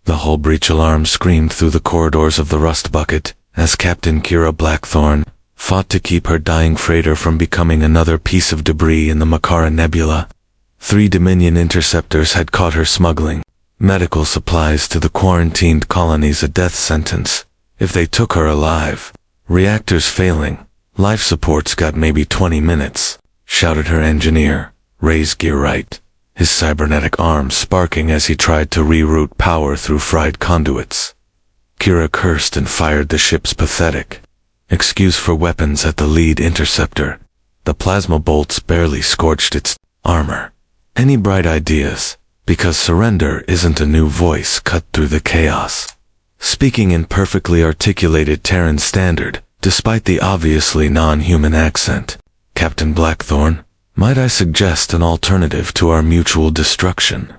The hull breach alarm screamed through the corridors of the Rust Bucket as Captain Kira Blackthorne fought to keep her dying freighter from becoming another piece of debris in the Makara Nebula. 3 Dominion interceptors had caught her smuggling medical supplies to the quarantined colonies, a death sentence if they took her alive. Reactors failing. Life support's got maybe 20 minutes, shouted her engineer, Ray's Gearwright, his cybernetic arms sparking as he tried to reroute power through fried conduits. Kira cursed and fired the ship's pathetic excuse for weapons at the lead interceptor. The plasma bolts barely scorched its armor. Any bright ideas? Because surrender isn't a new voice cut through the chaos, speaking in perfectly articulated Terran standard, despite the obviously non-human accent. Captain Blackthorne, might I suggest an alternative to our mutual destruction?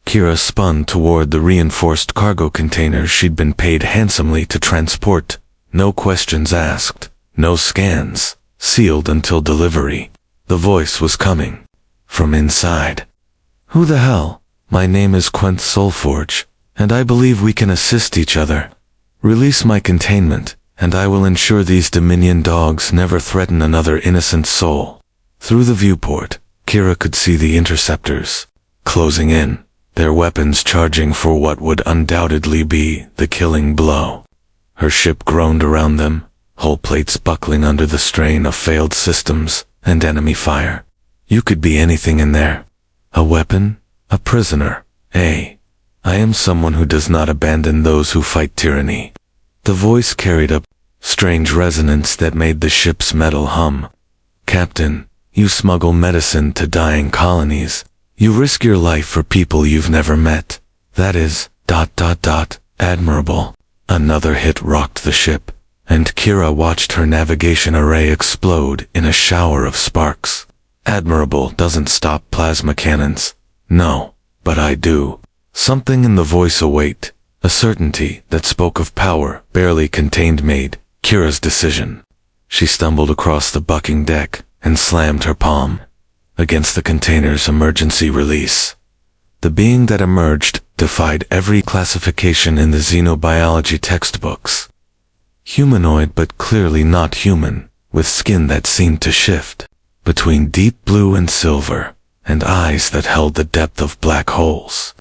Kira spun toward the reinforced cargo containers she'd been paid handsomely to transport. No questions asked, no scans, sealed until delivery. The voice was coming from inside. Who the hell? My name is Quenth Soulforge, and I believe we can assist each other. Release my containment, and I will ensure these Dominion dogs never threaten another innocent soul. Through the viewport, Kira could see the interceptors closing in, their weapons charging for what would undoubtedly be the killing blow. Her ship groaned around them, hull plates buckling under the strain of failed systems and enemy fire. You could be anything in there. A weapon, a prisoner. I am someone who does not abandon those who fight tyranny. The voice carried a strange resonance that made the ship's metal hum. Captain, you smuggle medicine to dying colonies. You risk your life for people you've never met. That is, admirable. Another hit rocked the ship, and Kira watched her navigation array explode in a shower of sparks. Admirable doesn't stop plasma cannons. No, but I do. Something in the voice await, a certainty that spoke of power barely contained made Kira's decision. She stumbled across the bucking deck and slammed her palm against the container's emergency release. The being that emerged defied every classification in the xenobiology textbooks. Humanoid but clearly not human, with skin that seemed to shift between deep blue and silver, and eyes that held the depth of black holes.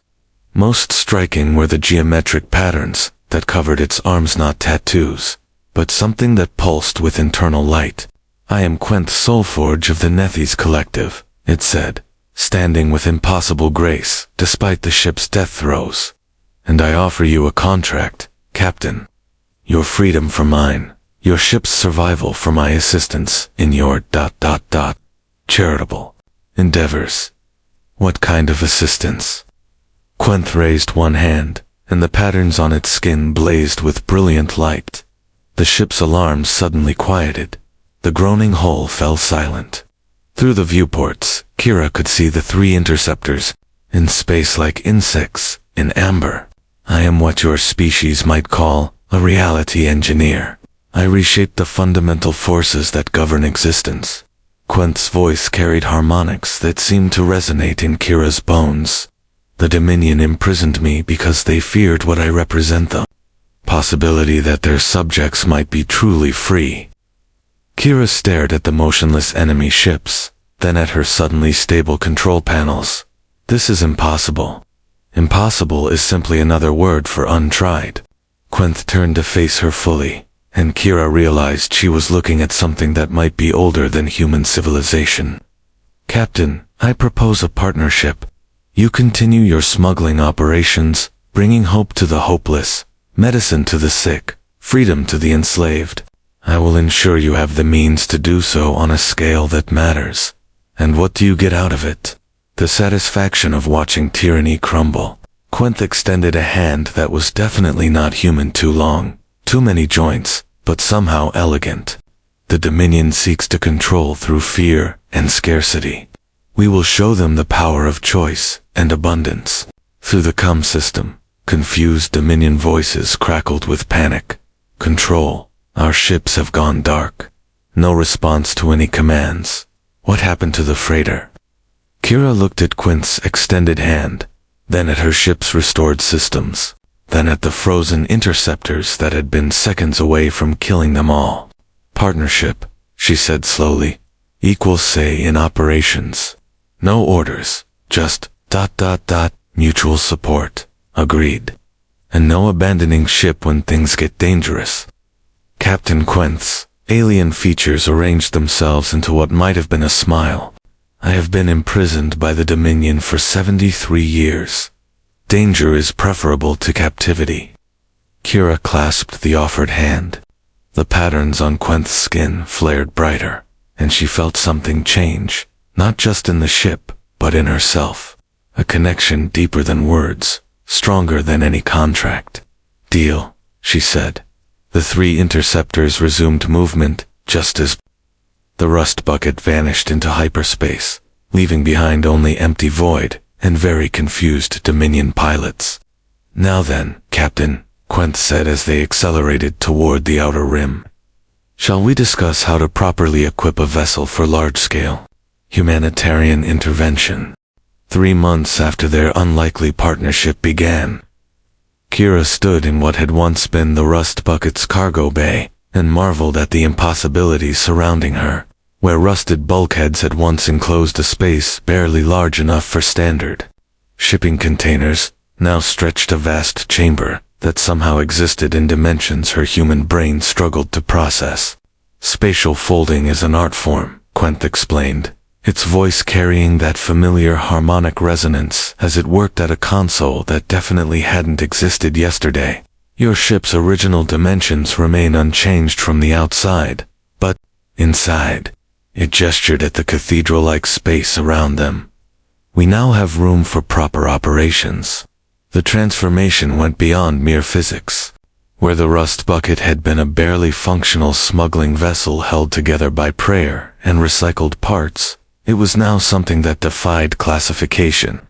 Most striking were the geometric patterns that covered its arms, not tattoos, but something that pulsed with internal light. I am Quenth Soulforge of the Nethys Collective, it said, standing with impossible grace despite the ship's death throes. And I offer you a contract, Captain. Your freedom for mine, your ship's survival for my assistance in your ... charitable endeavors. What kind of assistance? Quenth raised one hand, and the patterns on its skin blazed with brilliant light. The ship's alarms suddenly quieted. The groaning hull fell silent. Through the viewports, Kira could see the 3 interceptors, in space like insects, in amber. I am what your species might call a reality engineer. I reshaped the fundamental forces that govern existence. Quenth's voice carried harmonics that seemed to resonate in Kira's bones. The Dominion imprisoned me because they feared what I represent, the possibility that their subjects might be truly free. Kira stared at the motionless enemy ships, then at her suddenly stable control panels. This is impossible. Impossible is simply another word for untried. Quenth turned to face her fully, and Kira realized she was looking at something that might be older than human civilization. Captain, I propose a partnership. You continue your smuggling operations, bringing hope to the hopeless, medicine to the sick, freedom to the enslaved. I will ensure you have the means to do so on a scale that matters. And what do you get out of it? The satisfaction of watching tyranny crumble. Quenth extended a hand that was definitely not human. Too long, too many joints, but somehow elegant. The Dominion seeks to control through fear and scarcity. We will show them the power of choice and abundance. Through the comm system, confused Dominion voices crackled with panic. Control, our ships have gone dark. No response to any commands. What happened to the freighter? Kira looked at Quenth's extended hand, then at her ship's restored systems. then at the frozen interceptors that had been seconds away from killing them all. Partnership, she said slowly, equals say in operations. No orders, just ... mutual support. Agreed. And no abandoning ship when things get dangerous. Captain Quenth's alien features arranged themselves into what might have been a smile. I have been imprisoned by the Dominion for 73 years. Danger is preferable to captivity. Kira clasped the offered hand. The patterns on Quenth's skin flared brighter, and she felt something change, not just in the ship, but in herself. A connection deeper than words, stronger than any contract. Deal, she said. The 3 interceptors resumed movement, just as the rust bucket vanished into hyperspace, leaving behind only empty void and very confused Dominion pilots. Now then, Captain, Quenth said as they accelerated toward the outer rim. Shall we discuss how to properly equip a vessel for large-scale humanitarian intervention? 3 months after their unlikely partnership began, Kira stood in what had once been the rust bucket's cargo bay and marveled at the impossibilities surrounding her. Where rusted bulkheads had once enclosed a space barely large enough for standard shipping containers, now stretched a vast chamber that somehow existed in dimensions her human brain struggled to process. Spatial folding is an art form, Quenth explained, its voice carrying that familiar harmonic resonance as it worked at a console that definitely hadn't existed yesterday. Your ship's original dimensions remain unchanged from the outside, but inside, it gestured at the cathedral-like space around them. We now have room for proper operations. The transformation went beyond mere physics. Where the rust bucket had been a barely functional smuggling vessel held together by prayer and recycled parts, it was now something that defied classification.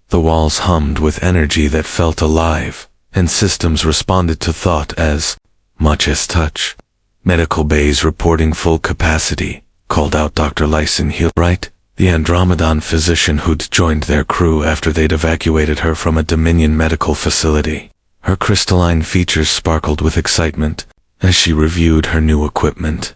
The walls hummed with energy that felt alive, and systems responded to thought as much as touch. Medical bays reporting full capacity, called out Dr. Lyson Heelwright, the Andromedan physician who'd joined their crew after they'd evacuated her from a Dominion medical facility. Her crystalline features sparkled with excitement as she reviewed her new equipment.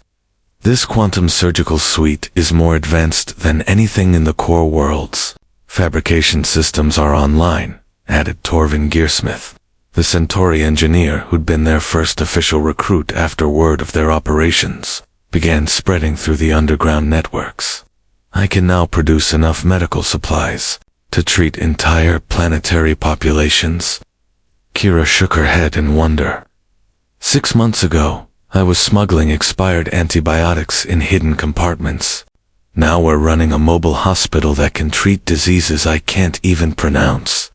This quantum surgical suite is more advanced than anything in the core worlds. Fabrication systems are online, added Torvin Gearsmith, the Centauri engineer who'd been their first official recruit after word of their operations began spreading through the underground networks. I can now produce enough medical supplies to treat entire planetary populations. Kira shook her head in wonder. 6 months ago, I was smuggling expired antibiotics in hidden compartments. Now we're running a mobile hospital that can treat diseases I can't even pronounce.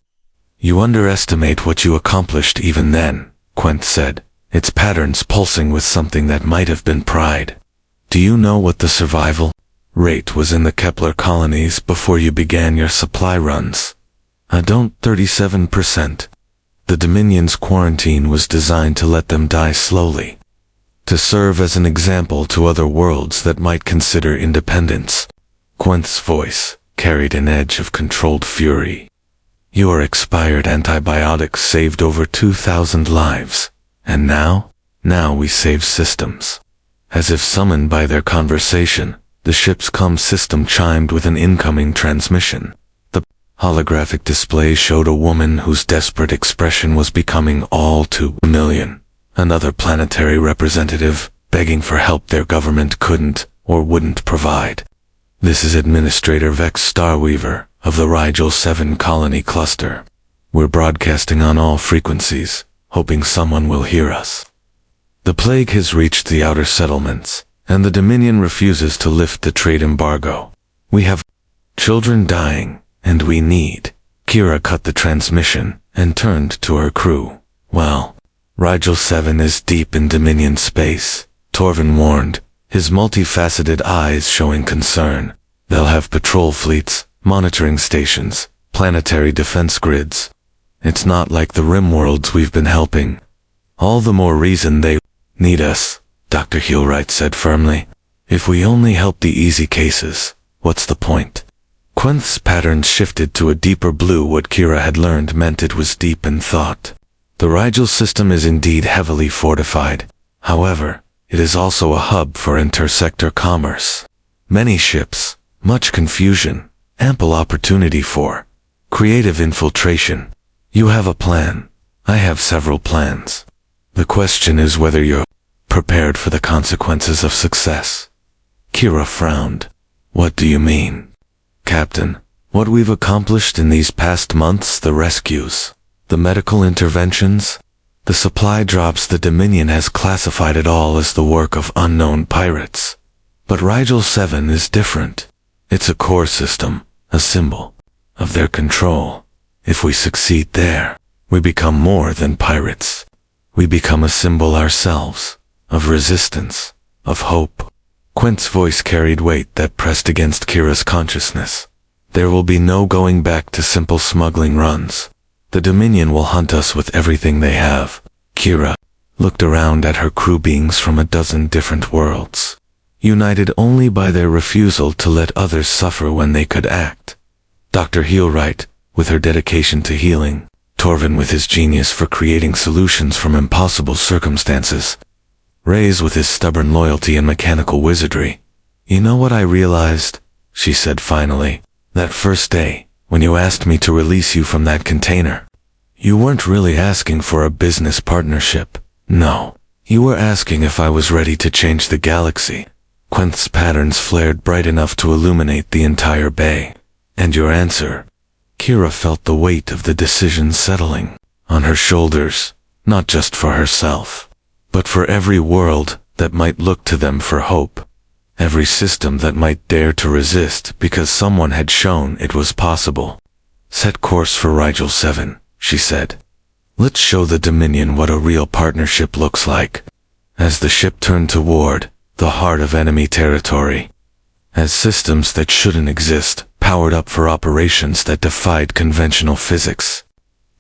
You underestimate what you accomplished even then, Quenth said, its patterns pulsing with something that might have been pride. Do you know what the survival rate was in the Kepler colonies before you began your supply runs? I don't. 37%. The Dominion's quarantine was designed to let them die slowly, to serve as an example to other worlds that might consider independence. Quenth's voice carried an edge of controlled fury. Your expired antibiotics saved over 2,000 lives, and now we save systems. As if summoned by their conversation, the ship's comm system chimed with an incoming transmission. The holographic display showed a woman whose desperate expression was becoming all too familiar. Another planetary representative, begging for help their government couldn't or wouldn't provide. This is Administrator Vex Starweaver of the Rigel 7 colony cluster. We're broadcasting on all frequencies, hoping someone will hear us. The plague has reached the outer settlements, and the Dominion refuses to lift the trade embargo. We have children dying, and we need. Kira cut the transmission and turned to her crew. Well, Rigel 7 is deep in Dominion space, Torvin warned, his multifaceted eyes showing concern. They'll have patrol fleets, monitoring stations, planetary defense grids. It's not like the rim worlds we've been helping. All the more reason they need us, Dr. Heelwright said firmly. If we only help the easy cases, what's the point? Quenth's patterns shifted to a deeper blue. What Kira had learned meant it was deep in thought. The Rigel system is indeed heavily fortified. However, it is also a hub for intersector commerce. Many ships, much confusion, ample opportunity for creative infiltration. You have a plan. I have several plans. The question is whether you're prepared for the consequences of success. Kira frowned. What do you mean? Captain, what we've accomplished in these past months, the rescues, the medical interventions, the supply drops, the Dominion has classified it all as the work of unknown pirates. But Rigel 7 is different. It's a core system, a symbol of their control. If we succeed there, we become more than pirates. We become a symbol ourselves, of resistance, of hope. Quint's voice carried weight that pressed against Kira's consciousness. There will be no going back to simple smuggling runs. The Dominion will hunt us with everything they have. Kira looked around at her crew beings from a dozen different worlds, united only by their refusal to let others suffer when they could act. Dr. Heelwright, with her dedication to healing, Torvin with his genius for creating solutions from impossible circumstances, Reyes with his stubborn loyalty and mechanical wizardry. You know what I realized? She said finally. That first day, when you asked me to release you from that container, you weren't really asking for a business partnership. No, you were asking if I was ready to change the galaxy. Quinth's patterns flared bright enough to illuminate the entire bay. And your answer? Kira felt the weight of the decision settling on her shoulders, not just for herself, but for every world that might look to them for hope. Every system that might dare to resist because someone had shown it was possible. Set course for Rigel 7, she said. Let's show the Dominion what a real partnership looks like. As the ship turned toward the heart of enemy territory, as systems that shouldn't exist powered up for operations that defied conventional physics,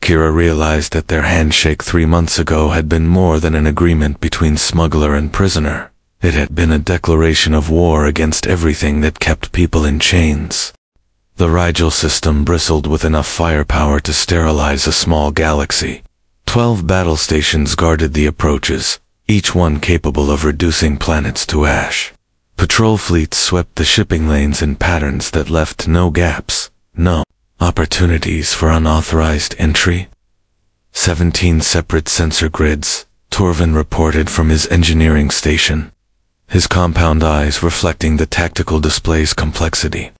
Kira realized that their handshake 3 months ago had been more than an agreement between smuggler and prisoner. It had been a declaration of war against everything that kept people in chains. The Rigel system bristled with enough firepower to sterilize a small galaxy. 12 battle stations guarded the approaches, each one capable of reducing planets to ash. Patrol fleets swept the shipping lanes in patterns that left no gaps, no opportunities for unauthorized entry. 17 separate sensor grids, Torvin reported from his engineering station, his compound eyes reflecting the tactical display's complexity.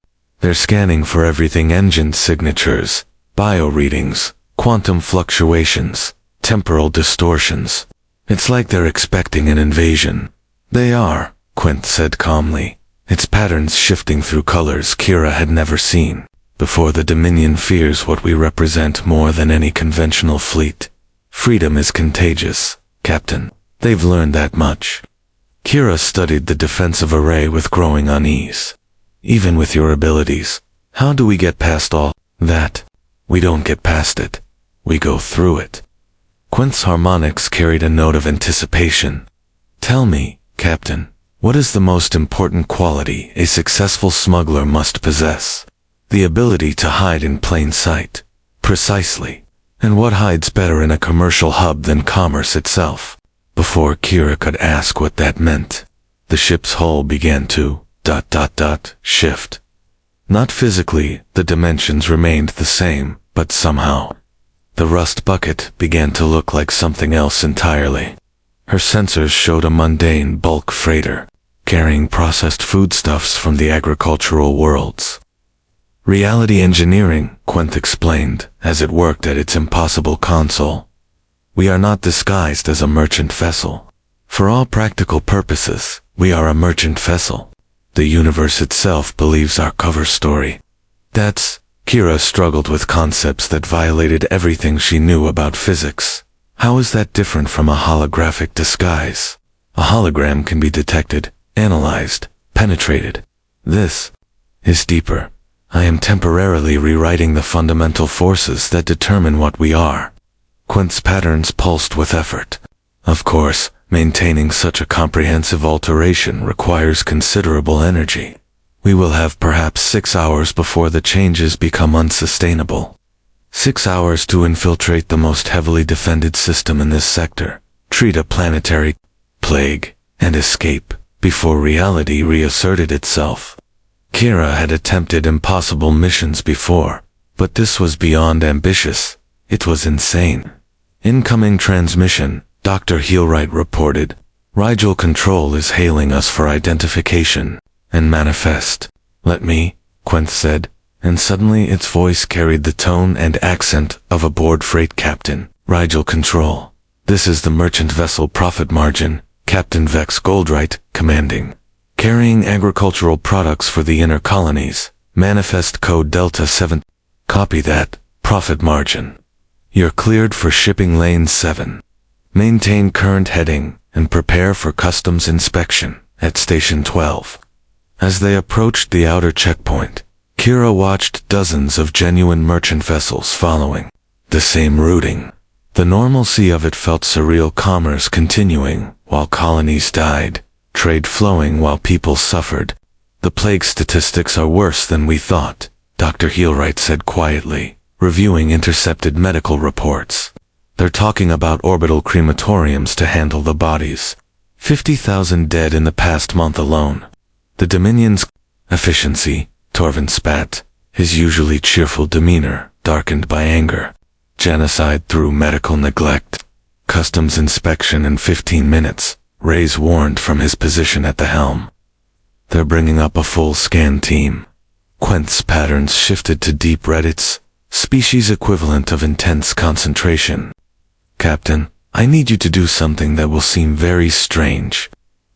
They're scanning for everything: engine signatures, bio readings, quantum fluctuations, temporal distortions. It's like they're expecting an invasion. They are, Quint said calmly, its patterns shifting through colors Kira had never seen. Before the Dominion fears what we represent more than any conventional fleet. Freedom is contagious, Captain. They've learned that much. Kira studied the defensive array with growing unease. Even with your abilities, how do we get past all that? We don't get past it. We go through it. Quint's harmonics carried a note of anticipation. Tell me, Captain, what is the most important quality a successful smuggler must possess? The ability to hide in plain sight. Precisely. And what hides better in a commercial hub than commerce itself? Before Kira could ask what that meant, the ship's hull began to shift. Not physically, the dimensions remained the same, but somehow, the rust bucket began to look like something else entirely. Her sensors showed a mundane bulk freighter, carrying processed foodstuffs from the agricultural worlds. Reality engineering, Quint explained, as it worked at its impossible console. We are not disguised as a merchant vessel. For all practical purposes, we are a merchant vessel. The universe itself believes our cover story. Kira struggled with concepts that violated everything she knew about physics. How is that different from a holographic disguise? A hologram can be detected, analyzed, penetrated. This is deeper. I am temporarily rewriting the fundamental forces that determine what we are. Quint's patterns pulsed with effort. Of course, maintaining such a comprehensive alteration requires considerable energy. We will have perhaps 6 hours before the changes become unsustainable. 6 hours to infiltrate the most heavily defended system in this sector, treat a planetary plague, and escape before reality reasserted itself. Kira had attempted impossible missions before, but this was beyond ambitious. It was insane. Incoming transmission, Dr. Heelwright reported. Rigel Control is hailing us for identification and manifest. Let me, Quenth said, and suddenly its voice carried the tone and accent of a bored freight captain. Rigel Control. This is the merchant vessel Profit Margin, Captain Vex Goldwright, commanding. Carrying agricultural products for the inner colonies. Manifest code Delta 7. Copy that, Profit Margin. You're cleared for shipping lane 7. Maintain current heading and prepare for customs inspection at Station 12. As they approached the outer checkpoint, Kira watched dozens of genuine merchant vessels following the same routing. The normalcy of it felt surreal, commerce continuing while colonies died, trade flowing while people suffered. The plague statistics are worse than we thought, Dr. Heelwright said quietly, reviewing intercepted medical reports. They're talking about orbital crematoriums to handle the bodies. 50,000 dead in the past month alone. The Dominion's efficiency, Torvin spat, his usually cheerful demeanor darkened by anger. Genocide through medical neglect. Customs inspection in 15 minutes, Reyes warned from his position at the helm. They're bringing up a full scan team. Quenth's patterns shifted to deep Reddits, species equivalent of intense concentration. Captain, I need you to do something that will seem very strange.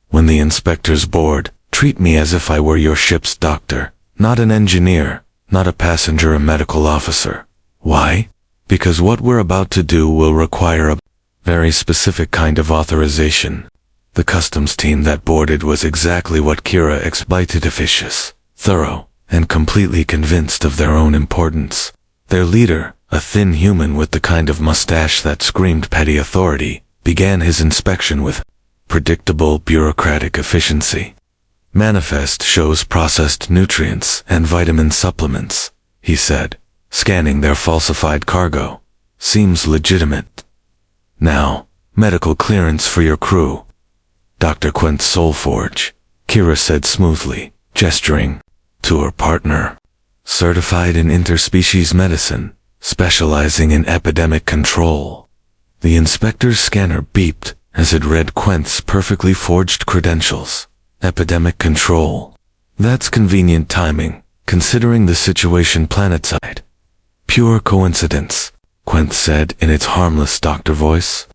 When the inspector's bored, treat me as if I were your ship's doctor, not an engineer, not a passenger, a medical officer. Why? Because what we're about to do will require a very specific kind of authorization. The customs team that boarded was exactly what Kira expected: officious, thorough, and completely convinced of their own importance. Their leader, a thin human with the kind of mustache that screamed petty authority, began his inspection with predictable bureaucratic efficiency. Manifest shows processed nutrients and vitamin supplements, he said, scanning their falsified cargo. Seems legitimate. Now, medical clearance for your crew. Dr. Quenth Soulforge, Kira said smoothly, gesturing to her partner. Certified in interspecies medicine, specializing in epidemic control. The inspector's scanner beeped as it read Quenth's perfectly forged credentials. Epidemic control. That's convenient timing, considering the situation planetside. Pure coincidence, Quenth said in its harmless doctor voice.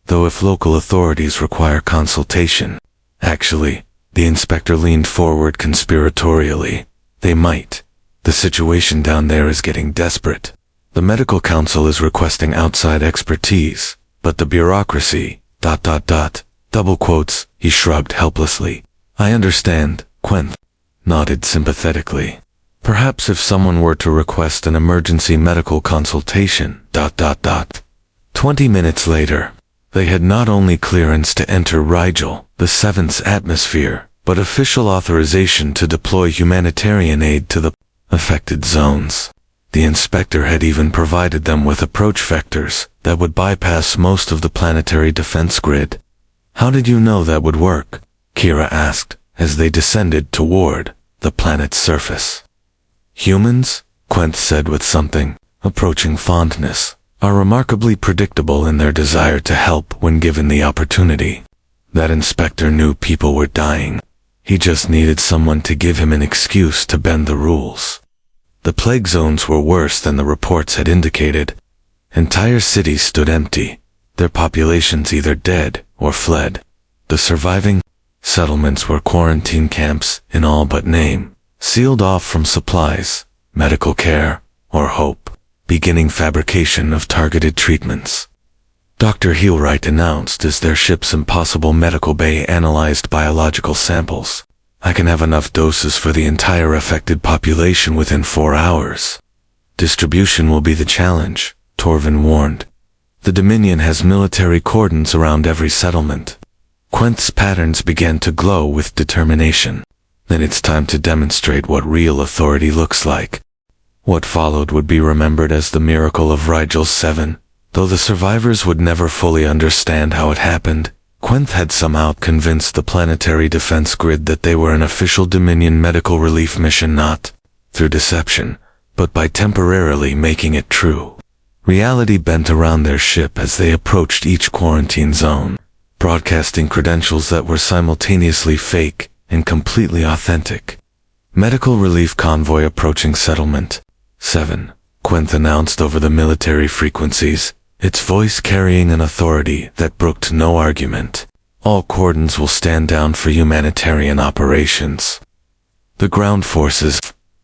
Though if local authorities require consultation, actually, the inspector leaned forward conspiratorially, they might. The situation down there is getting desperate. The medical council is requesting outside expertise, but the bureaucracy, ... double quotes, he shrugged helplessly. I understand, Quenth nodded sympathetically. Perhaps if someone were to request an emergency medical consultation, ... 20 minutes later, they had not only clearance to enter Rigel, the Seventh's atmosphere, but official authorization to deploy humanitarian aid to the affected zones. The inspector had even provided them with approach vectors that would bypass most of the planetary defense grid. How did you know that would work? Kira asked as they descended toward the planet's surface. Humans, Quenth said with something approaching fondness, are remarkably predictable in their desire to help when given the opportunity. That inspector knew people were dying. He just needed someone to give him an excuse to bend the rules. The plague zones were worse than the reports had indicated. Entire cities stood empty, their populations either dead or fled. The surviving settlements were quarantine camps in all but name, sealed off from supplies, medical care, or hope, beginning fabrication of targeted treatments. Dr. Heelwright announced as their ship's impossible medical bay analyzed biological samples. I can have enough doses for the entire affected population within 4 hours. Distribution will be the challenge, Torvin warned. The Dominion has military cordons around every settlement. Quenth's patterns began to glow with determination. Then it's time to demonstrate what real authority looks like. What followed would be remembered as the miracle of Rigel 7, though the survivors would never fully understand how it happened. Quenth had somehow convinced the planetary defense grid that they were an official Dominion medical relief mission, not through deception, but by temporarily making it true. Reality bent around their ship as they approached each quarantine zone, broadcasting credentials that were simultaneously fake and completely authentic. Medical relief convoy approaching settlement 7, Quenth announced over the military frequencies, its voice carrying an authority that brooked no argument. All cordons will stand down for humanitarian operations. The ground forces,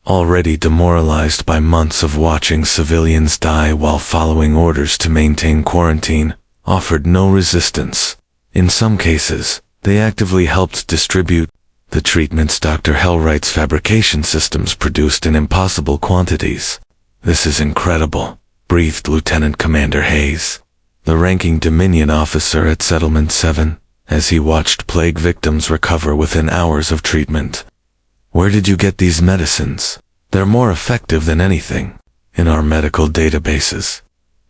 already demoralized by months of watching civilians die while following orders to maintain quarantine, offered no resistance. In some cases, they actively helped distribute the treatments Dr. Hellwright's fabrication systems produced in impossible quantities. "This is incredible," breathed Lieutenant Commander Hayes, the ranking Dominion officer at Settlement 7, as he watched plague victims recover within hours of treatment. "Where did you get these medicines? They're more effective than anything in our medical databases."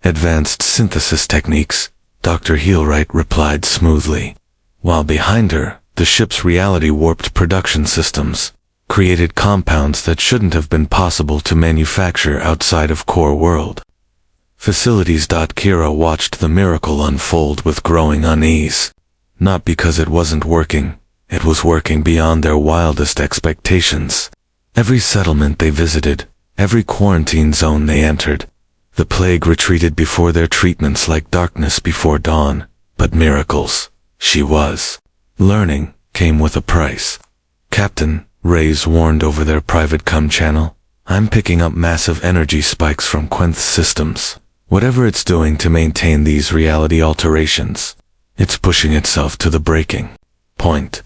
"Advanced synthesis techniques," Dr. Heelwright replied smoothly, while behind her, the ship's reality-warped production systems created compounds that shouldn't have been possible to manufacture outside of Core World facilities. Kira watched the miracle unfold with growing unease. Not because it wasn't working, it was working beyond their wildest expectations. Every settlement they visited, every quarantine zone they entered, the plague retreated before their treatments like darkness before dawn. But miracles, she was learning, came with a price. "Captain," Reyes warned over their private comm channel, "I'm picking up massive energy spikes from Quenth's systems. Whatever it's doing to maintain these reality alterations, it's pushing itself to the breaking point."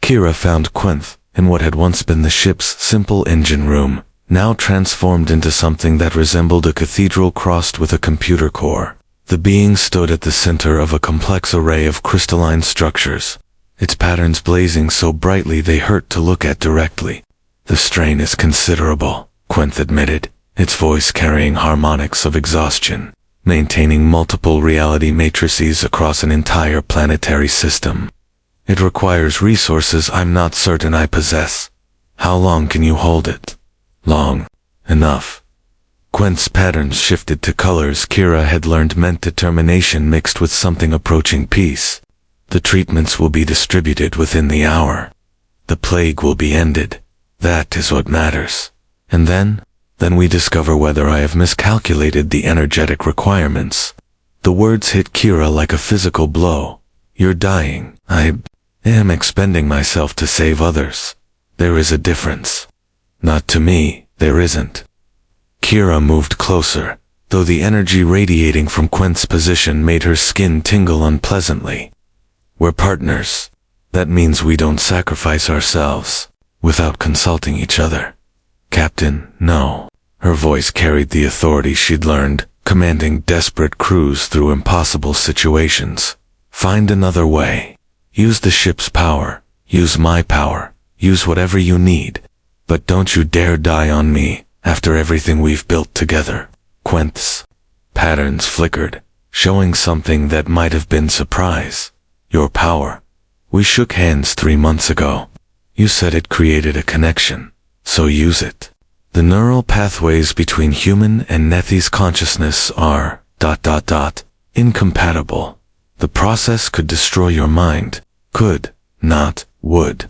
Kira found Quenth in what had once been the ship's simple engine room, now transformed into something that resembled a cathedral crossed with a computer core. The being stood at the center of a complex array of crystalline structures, its patterns blazing so brightly they hurt to look at directly. "The strain is considerable," Quenth admitted, its voice carrying harmonics of exhaustion, maintaining multiple reality matrices across an entire planetary system. "It requires resources I'm not certain I possess. How long can you hold it?" "Long enough." Quenth's patterns shifted to colors Kira had learned meant determination mixed with something approaching peace. "The treatments will be distributed within the hour. The plague will be ended. That is what matters. And then we discover whether I have miscalculated the energetic requirements." The words hit Kira like a physical blow. "You're dying. I am expending myself to save others. There is a difference." "Not to me, there isn't." Kira moved closer, though the energy radiating from Quenth's position made her skin tingle unpleasantly. "We're partners. That means we don't sacrifice ourselves without consulting each other." "Captain, no." Her voice carried the authority she'd learned, commanding desperate crews through impossible situations. "Find another way. Use the ship's power. Use my power. Use whatever you need. But don't you dare die on me after everything we've built together." Quenth's patterns flickered, showing something that might have been surprise. "Your power. We shook hands 3 months ago. You said it created a connection, so use it. The neural pathways between human and Nethi's consciousness are ... incompatible. The process could destroy your mind. Could, not, would."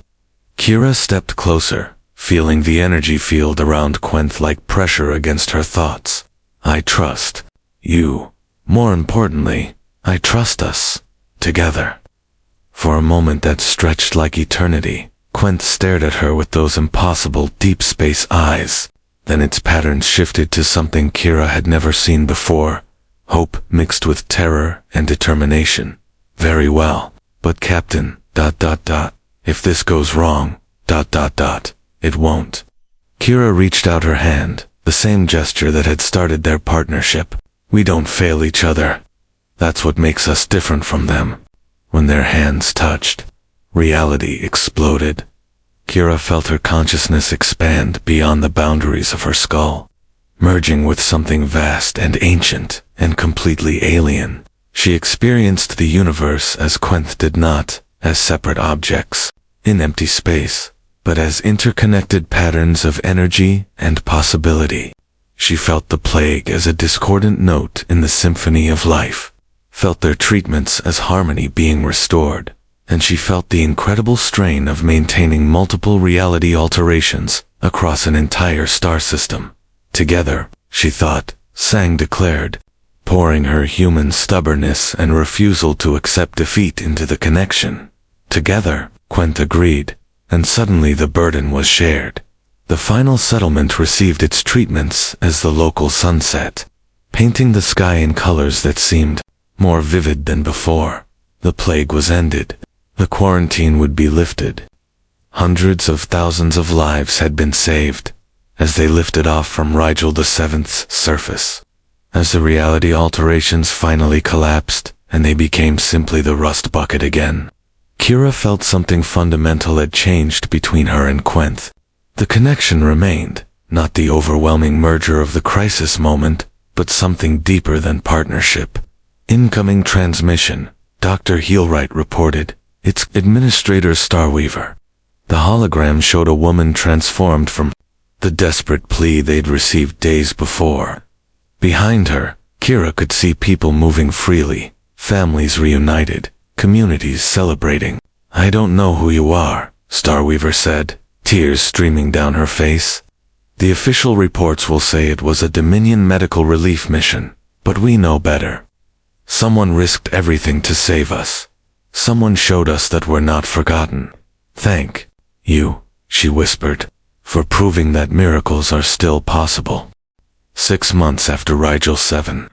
Kira stepped closer, feeling the energy field around Quenth like pressure against her thoughts. "I trust you. More importantly, I trust us. Together." For a moment that stretched like eternity, Quenth stared at her with those impossible deep space eyes. Then its patterns shifted to something Kira had never seen before, hope mixed with terror and determination. "Very well, but Captain, ... if this goes wrong, ... it won't." Kira reached out her hand, the same gesture that had started their partnership. "We don't fail each other. That's what makes us different from them." When their hands touched, reality exploded. Kira felt her consciousness expand beyond the boundaries of her skull. merging with something vast and ancient and completely alien. She experienced the universe as Quenth did not, as separate objects, in empty space, but as interconnected patterns of energy and possibility. She felt the plague as a discordant note in the symphony of life, felt their treatments as harmony being restored, and she felt the incredible strain of maintaining multiple reality alterations across an entire star system. Together, she thought, Sang declared, pouring her human stubbornness and refusal to accept defeat into the connection. Together, Quenth agreed, and suddenly the burden was shared. The final settlement received its treatments as the local sunset, painting the sky in colors that seemed more vivid than before. The plague was ended. The quarantine would be lifted. Hundreds of thousands of lives had been saved as they lifted off from Rigel VII's surface. As the reality alterations finally collapsed and they became simply the rust bucket again, Kira felt something fundamental had changed between her and Quenth. The connection remained, not the overwhelming merger of the crisis moment, but something deeper than partnership. Incoming transmission, Dr. Heelwright reported. It's Administrator Starweaver. The hologram showed a woman transformed from the desperate plea they'd received days before. Behind her, Kira could see people moving freely, families reunited, communities celebrating. I don't know who you are, Starweaver said, tears streaming down her face. The official reports will say it was a Dominion medical relief mission, but we know better. Someone risked everything to save us. Someone showed us that we're not forgotten. Thank you, she whispered, for proving that miracles are still possible. 6 months after Rigel 7,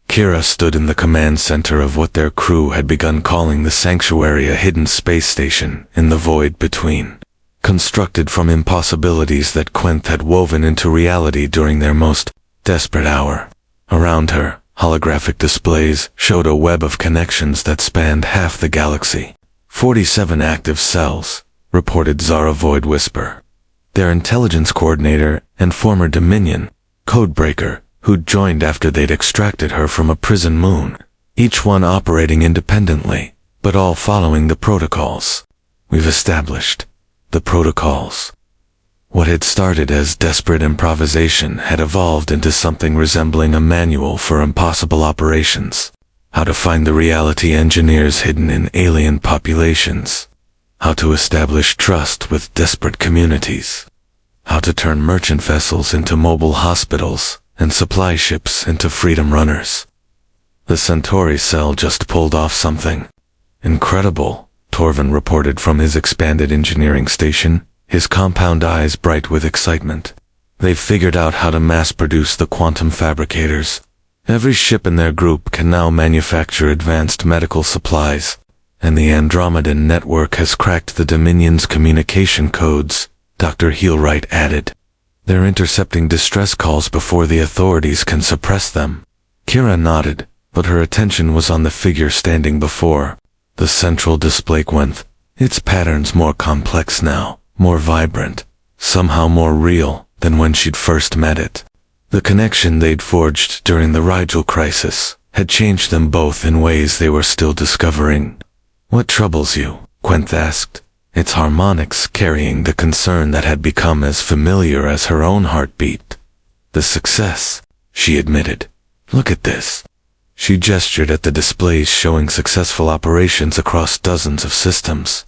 Kira stood in the command center of what their crew had begun calling the Sanctuary, a hidden space station in the void between, constructed from impossibilities that Quenth had woven into reality during their most desperate hour. Around her, holographic displays showed a web of connections that spanned half the galaxy. 47 active cells, reported Zara Void Whisper. Their intelligence coordinator and former Dominion codebreaker, who'd joined after they'd extracted her from a prison moon. Each one operating independently, but all following the protocols. We've established the protocols. What had started as desperate improvisation had evolved into something resembling a manual for impossible operations. How to find the reality engineers hidden in alien populations. How to establish trust with desperate communities. How to turn merchant vessels into mobile hospitals and supply ships into freedom runners. The Centauri cell just pulled off something incredible, Torvin reported from his expanded engineering station, his compound eyes bright with excitement. They've figured out how to mass-produce the quantum fabricators. Every ship in their group can now manufacture advanced medical supplies, and the Andromedan network has cracked the Dominion's communication codes, Dr. Heelwright added. They're intercepting distress calls before the authorities can suppress them. Kira nodded, but her attention was on the figure standing before the central display. Quenth. Its patterns more complex now, more vibrant, somehow more real than when she'd first met it. The connection they'd forged during the Rigel crisis had changed them both in ways they were still discovering. What troubles you? Quenth asked, its harmonics carrying the concern that had become as familiar as her own heartbeat. The success, she admitted. Look at this. She gestured at the displays showing successful operations across dozens of systems.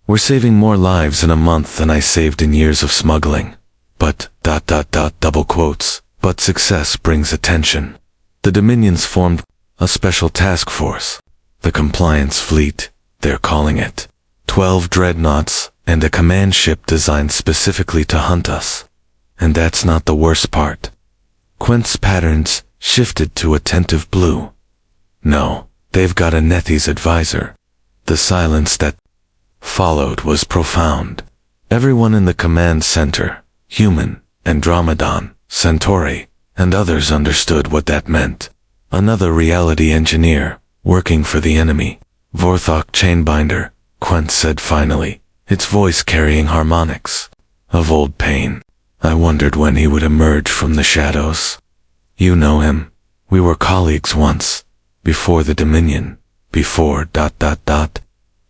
We're saving more lives in a month than I saved in years of smuggling. But, double quotes, but success brings attention. The Dominions formed a special task force. The Compliance Fleet, they're calling it. 12 dreadnoughts, and a command ship designed specifically to hunt us. And that's not the worst part. Quenth's patterns shifted to attentive blue. No, they've got a Nethes advisor. The silence that followed was profound. Everyone in the command center, human, Andromedan, Centauri, and others understood what that meant. Another reality engineer, working for the enemy. Vorthok Chainbinder, Quenth said finally, its voice carrying harmonics of old pain. I wondered when he would emerge from the shadows. You know him. We were colleagues once. Before the Dominion. Before ...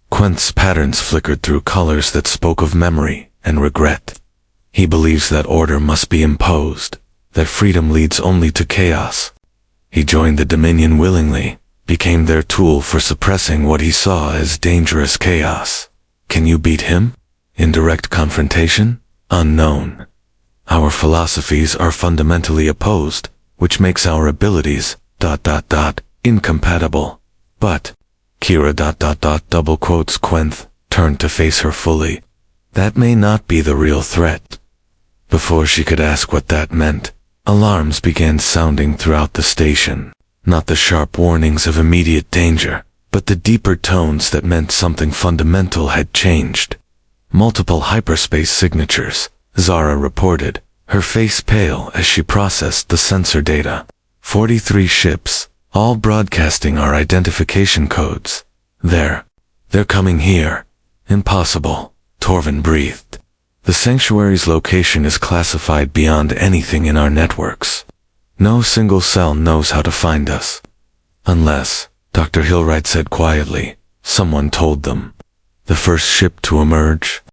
Quenth's patterns flickered through colors that spoke of memory and regret. He believes that order must be imposed, that freedom leads only to chaos. He joined the Dominion willingly, became their tool for suppressing what he saw as dangerous chaos. Can you beat him? In direct confrontation? Unknown. Our philosophies are fundamentally opposed, which makes our abilities ... incompatible. But, Kira ... double quotes Quenth, turned to face her fully. That may not be the real threat. Before she could ask what that meant, alarms began sounding throughout the station. Not the sharp warnings of immediate danger, but the deeper tones that meant something fundamental had changed. Multiple hyperspace signatures, Zara reported, her face pale as she processed the sensor data. 43 ships, all broadcasting our identification codes. They're coming here. Impossible, Torvin breathed. The sanctuary's location is classified beyond anything in our networks. No single cell knows how to find us. Unless, Dr. Hillwright said quietly, someone told them. The first ship to emerge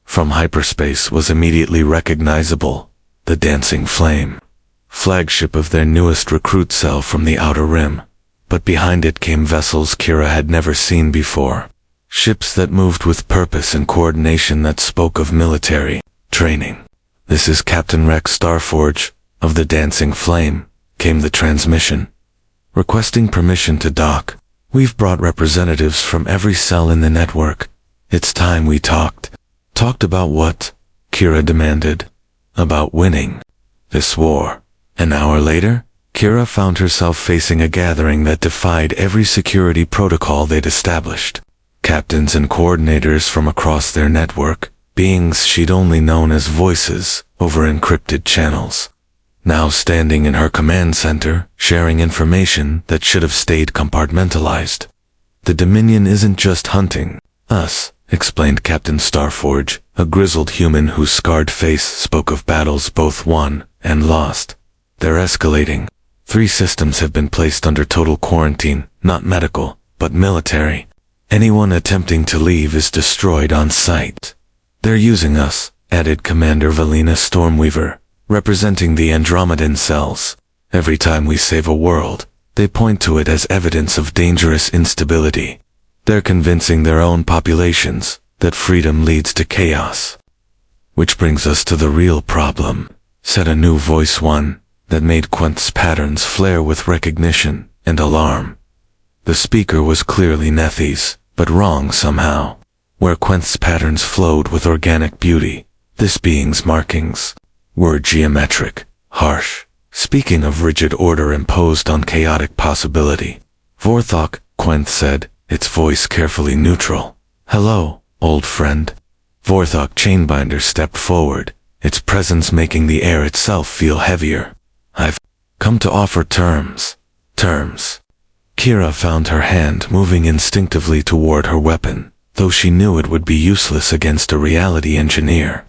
from hyperspace was immediately recognizable, the Dancing Flame, flagship of their newest recruit cell from the Outer Rim. But behind it came vessels Kira had never seen before. Ships that moved with purpose and coordination that spoke of military training. This is Captain Rex Starforge, of the Dancing Flame, came the transmission. Requesting permission to dock. We've brought representatives from every cell in the network. It's time we talked. Talked about what? Kira demanded. About winning this war. An hour later, Kira found herself facing a gathering that defied every security protocol they'd established. Captains and coordinators from across their network, beings she'd only known as voices over encrypted channels. Now standing in her command center, sharing information that should have stayed compartmentalized. The Dominion isn't just hunting us, explained Captain Starforge, a grizzled human whose scarred face spoke of battles both won and lost. They're escalating. 3 systems have been placed under total quarantine, not medical, but military. Anyone attempting to leave is destroyed on sight. They're using us, added Commander Valina Stormweaver, representing the Andromedan cells. Every time we save a world, they point to it as evidence of dangerous instability. They're convincing their own populations that freedom leads to chaos. Which brings us to the real problem, said a new voice, one that made Quenth's patterns flare with recognition and alarm. The speaker was clearly Nethys, but wrong somehow. Where Quenth's patterns flowed with organic beauty, this being's markings were geometric, harsh, speaking of rigid order imposed on chaotic possibility. Vorthok, Quenth said, its voice carefully neutral. Hello, old friend. Vorthok Chainbinder stepped forward, its presence making the air itself feel heavier. I've come to offer terms. Terms. Kira found her hand moving instinctively toward her weapon, though she knew it would be useless against a reality engineer.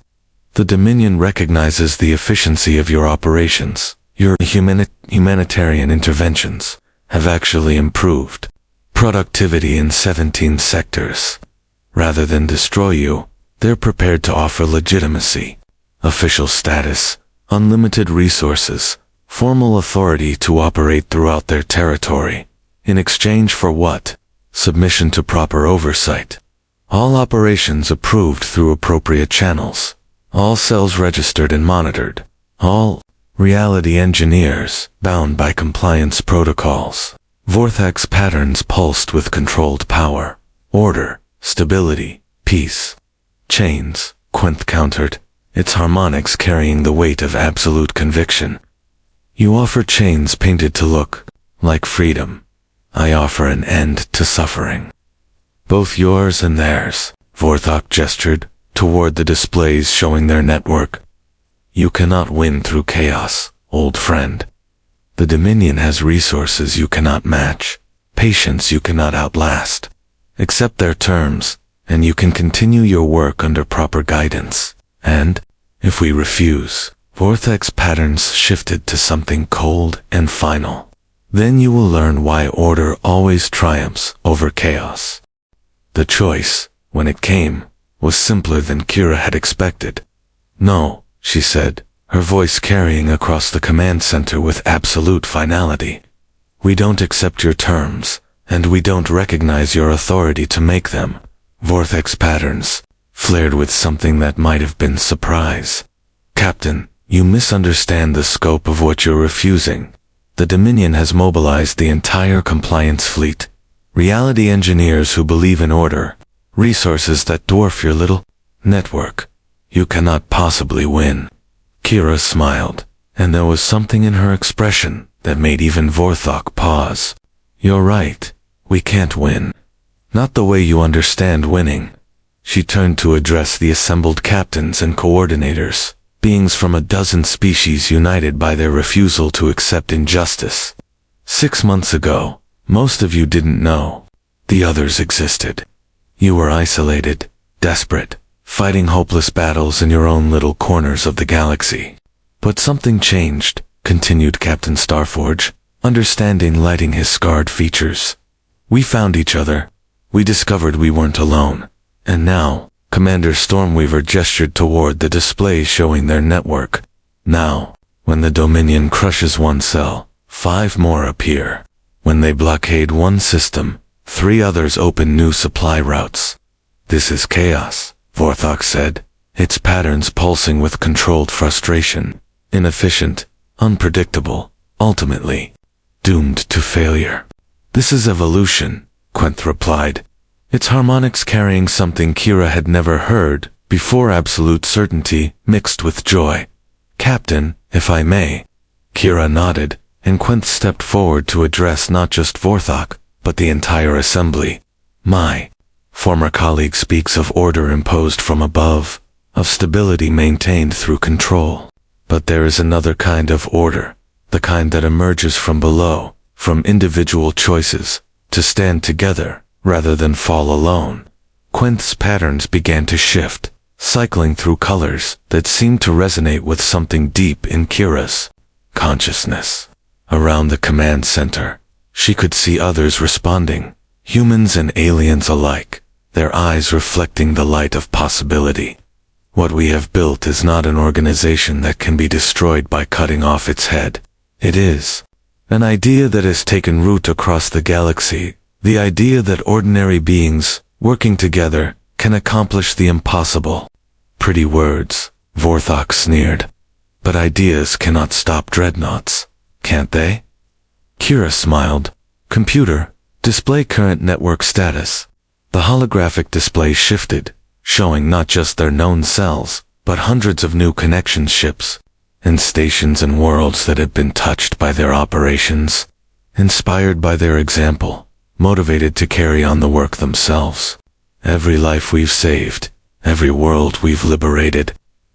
The Dominion recognizes the efficiency of your operations. Your humanitarian interventions have actually improved productivity in 17 sectors. Rather than destroy you, they're prepared to offer legitimacy, official status, unlimited resources, formal authority to operate throughout their territory. In exchange for what? Submission to proper oversight. All operations approved through appropriate channels. All cells registered and monitored. All reality engineers bound by compliance protocols. Vorthak's patterns pulsed with controlled power. Order, stability, peace. Chains, Quenth countered, its harmonics carrying the weight of absolute conviction. You offer chains painted to look like freedom. I offer an end to suffering. Both yours and theirs, Vorthok gestured toward the displays showing their network. You cannot win through chaos, old friend. The Dominion has resources you cannot match, patience you cannot outlast. Accept their terms, and you can continue your work under proper guidance. And, If we refuse, vortex patterns shifted to something cold and final. Then you will learn why order always triumphs over chaos. The choice, when it came, was simpler than Kira had expected. No, she said, her voice carrying across the command center with absolute finality. We don't accept your terms, and we don't recognize your authority to make them. Vortex patterns flared with something that might have been surprise. Captain, you misunderstand the scope of what you're refusing. The Dominion has mobilized the entire compliance fleet. Reality engineers who believe in order. Resources that dwarf your little network. You cannot possibly win. Kira smiled, and there was something in her expression that made even Vorthok pause. You're right. We can't win. Not the way you understand winning. She turned to address the assembled captains and coordinators, beings from a dozen species united by their refusal to accept injustice. 6 months ago, most of you didn't know. The others existed. You were isolated, desperate, fighting hopeless battles in your own little corners of the galaxy. But something changed, continued Captain Starforge, understanding lighting his scarred features. We found each other. We discovered we weren't alone. And now, Commander Stormweaver gestured toward the display showing their network. Now, when the Dominion crushes one cell, 5 more appear. When they blockade one system, 3 others open new supply routes. This is chaos, Vorthok said, its patterns pulsing with controlled frustration. Inefficient, unpredictable, ultimately doomed to failure. This is evolution, Quenth replied, its harmonics carrying something Kira had never heard before, absolute certainty mixed with joy. Captain, if I may. Kira nodded, and Quenth stepped forward to address not just Vorthok, but the entire assembly. My former colleague speaks of order imposed from above, of stability maintained through control. But there is another kind of order, the kind that emerges from below, from individual choices, to stand together, rather than fall alone. Quenth's patterns began to shift, cycling through colors that seemed to resonate with something deep in Kira's consciousness. Around the command center, she could see others responding, humans and aliens alike, their eyes reflecting the light of possibility. What we have built is not an organization that can be destroyed by cutting off its head. It is an idea that has taken root across the galaxy, the idea that ordinary beings, working together, can accomplish the impossible. Pretty words, Vorthok sneered. But ideas cannot stop dreadnoughts, can't they? Kira smiled. Computer, display current network status. The holographic display shifted, showing not just their known cells, but hundreds of new connection ships, and stations and worlds that had been touched by their operations, inspired by their example, motivated to carry on the work themselves. Every life we've saved, every world we've liberated,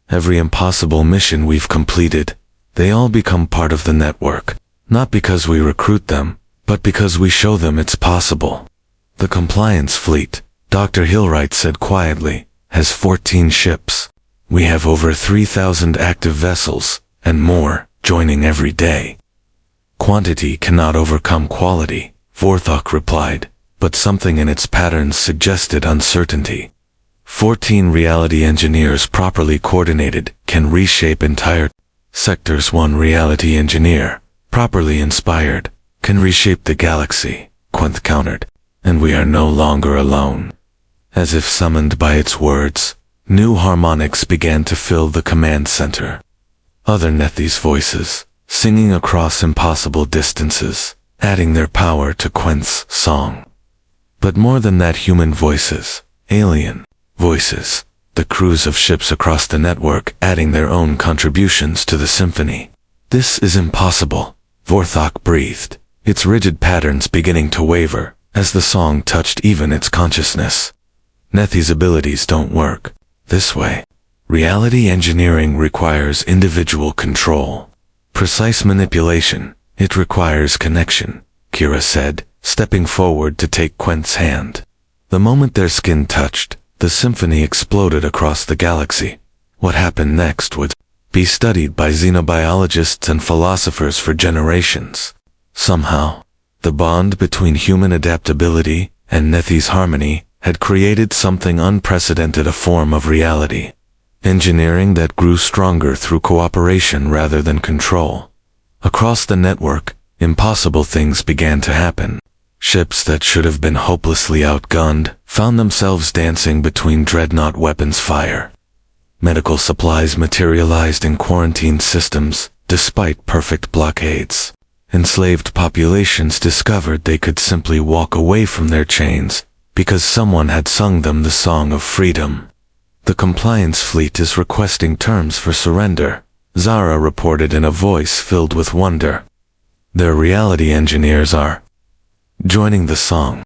every impossible mission we've completed, they all become part of the network, not because we recruit them, but because we show them it's possible. The compliance fleet, Dr. Hillwright said quietly, has 14 ships. We have over 3,000 active vessels, and more, joining every day. Quantity cannot overcome quality, Vorthok replied, but something in its patterns suggested uncertainty. 14 reality engineers properly coordinated can reshape entire sectors. 1 reality engineer, properly inspired, can reshape the galaxy, Quenth countered, and we are no longer alone. As if summoned by its words, new harmonics began to fill the command center. Other Nethys voices, singing across impossible distances, adding their power to Quenth's song. But more than that, human voices, alien voices, the crews of ships across the network adding their own contributions to the symphony. This is impossible, Vorthok breathed, its rigid patterns beginning to waver, as the song touched even its consciousness. Nethys' abilities don't work this way. Reality engineering requires individual control. Precise manipulation. It requires connection, Kira said, stepping forward to take Quenth's hand. The moment their skin touched, the symphony exploded across the galaxy. What happened next would be studied by xenobiologists and philosophers for generations. Somehow, the bond between human adaptability and Nethi's harmony had created something unprecedented, a form of reality. Engineering that grew stronger through cooperation rather than control. Across the network, impossible things began to happen. Ships that should have been hopelessly outgunned found themselves dancing between dreadnought weapons fire. Medical supplies materialized in quarantine systems, despite perfect blockades. Enslaved populations discovered they could simply walk away from their chains because someone had sung them the song of freedom. The compliance fleet is requesting terms for surrender, Zara reported in a voice filled with wonder. Their reality engineers are joining the song.